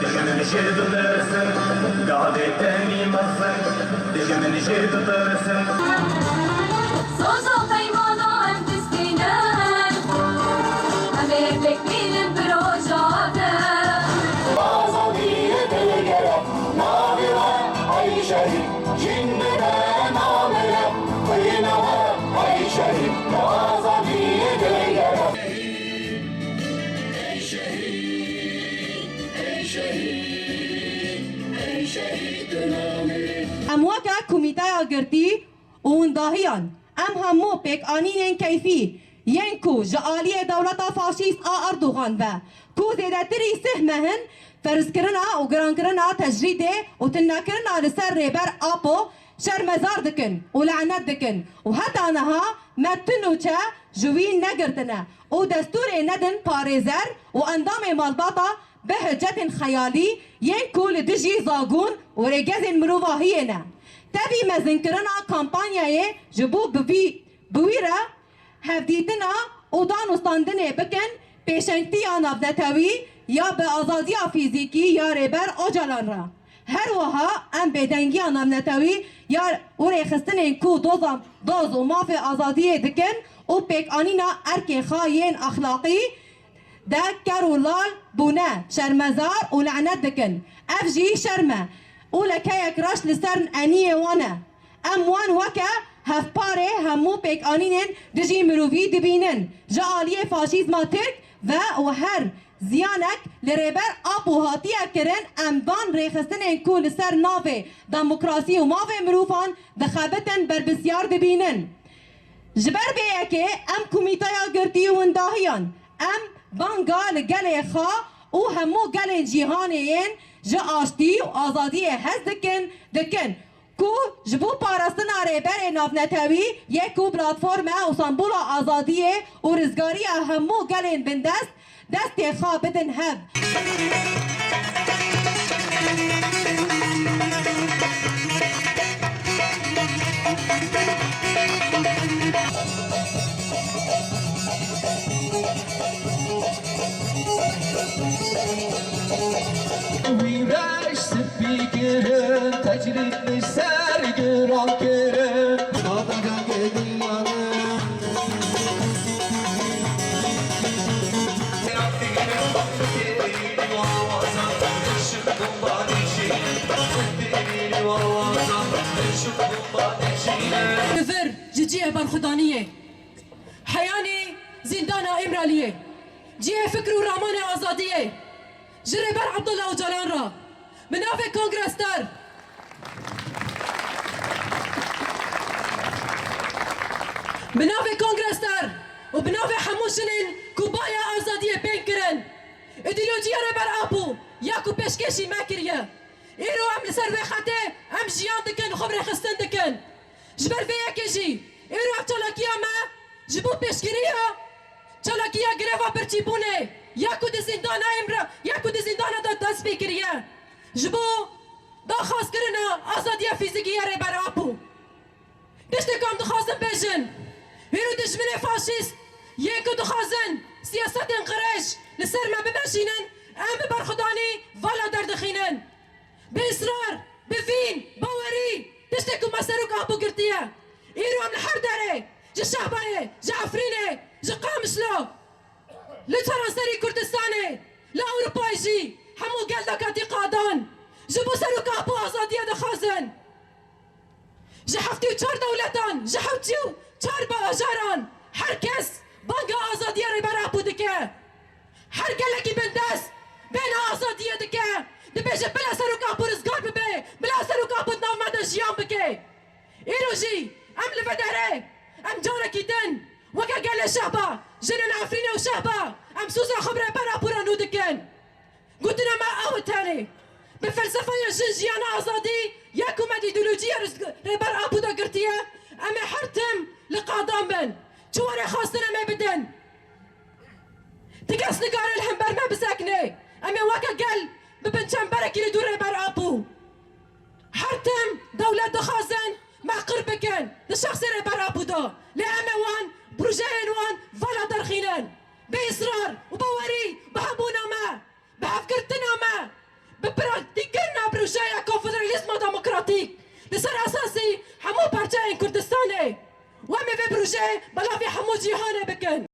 دشمن شد درسن قاعد تاني مصن دشمن شد درسن صوصو قيمانو ام تسكينان امير تكميل بروجاته آزادیه دلگرم ناویرم ای شهید جندنا نامره قینوه ای شهید آزادیه دلگرم ای شهید ای شهید ای شهید نامره ام وکا کمیتایا گرتی و ونداهیان ام همو پیک آنین کیفی ین کو جعالی دولتا فاشیست اردوغان و کو زیدتری سهمهن فرز کرنا و گران کرنا تجریده و تنا کرنا لسر ریبر آپو شرمزار دکن و لعنت دکن و حتی آنها متنو چه جوین نگرتنه و دستور ندن پاريزر و اندام مالباطا به حجت خیالی ین کو لدجی زاگون و رگز مروواهیه تبي مزنكرنا كامبانيا جبو بويرا هفديتنا ودان وستاندنه بكن بيشنكتي نافنتاوي يا بازاديا فيزيكي يا ريبر اوجالان را هر وها ام بدنگي نافنتاوي يا وريخستن كو دوز وما في ازاديه دكن و بيك انينا اركي خاين اخلاقي دا كارولال بونا شرمزار ولعنت دكن افجي شرمه اولا كايك راش لسرن انيه وانا ام وان وكا هف باري همو بيك انينن دجي مروفي دبينن جعاليه فاشيزما ترك و هر زيانك لريبر ابو هاتيه كرن ام بان ريخستن كو لسر نافي ديمقراسي ومافي مروفان دخابتن بربسيار دبينن جبر بيكي ام كوميتايا گرتي ونداهيان ام بانگا لگل خا و همو گل جیهانین جا آشتی و آزادی هز دکن کو جبو پارستنا ریبر نافنتاوی یکو پلاتفورم و سامبول آزادی و رزگاری همو گلین بندست دست خواه بدن هب ويراش سبيكرن تجريد سر جرام كرن ناطقا قديانا نفر جيجيه برخدانيه حياني زندانا امراليه جيه فكر ورامان آزاديه جريبر عبد الله وجلان را منافع كونغرس تر منافع كونغرس تر وبنافع حموشنين كوبايا آزادية بينكرن ايديولوجيا ريبر ابو ياكو بشكشي ماكريا ايرو ام لسر خاطي ام جيان دكن خبر خستن دكن جبر فيا كيجي ايرو ام تلاكيا ما جبو بشكريا تلاكيا غريفا برتيبونه ياكو دي زندانا امرا ياكو دي زندانا دا دست بكريا جبو دا خاص كرنا آزادية فيزيكية ريبر ابو دشتكم دخازن بيجن هيرو دشمني فاشيست يكو دخازن سياسة انقراش لسر ما بباشينن ام ببرخداني فالا دردخينن بإصرار بفين باوري دشتكم مسروك ابو قرتيا ايرو ام الحر داري جا شعباي جا عفريني جا قامشلو لترانسري كردستاني لا اوروبا يجي حمو قال لك اعتقادان جبو سروك ابو ازاديه دخازن جحفتي وچار دولتان جحفتي وچار باجاران هركس بانگا ازاديه ريبر ابو دكه هر گلكي بندس بين ازاديه دكه دبيجه بلا سروك ابو رزقار ببي بلا سروك ابو ناو مدى جيان بكي ايروجي ام لفداري ام جاركي دن وكا قال الشعبة جنن عفرينة وشعبة ام سوزا خبرة برا برا نودكن قلتنا ما او تاني بفلسفة يا جنجيانا ازادي ياكو ما ايديولوجيا ريبر ابو دا قرتيا اما حرتم لقادام بن جواري خاصنا ما بدن تقاس نقار الهمبر ما بساكني اما وكا قال ببن شمبرك اللي دور ريبر ابو حرتم دولة دخازن مع قربكن لشخص ريبر ابو دا لأما وان بروجين وان فلا درخينن بإصرار وبوري بحبونا ما بحفكرتنا ما ببراكتيكنا بروجايا كونفدراليزم ديمقراطيك لسر اساسي حمو بارتيين كردستاني وامي في بروجي بلا في حمو جيهاني بكن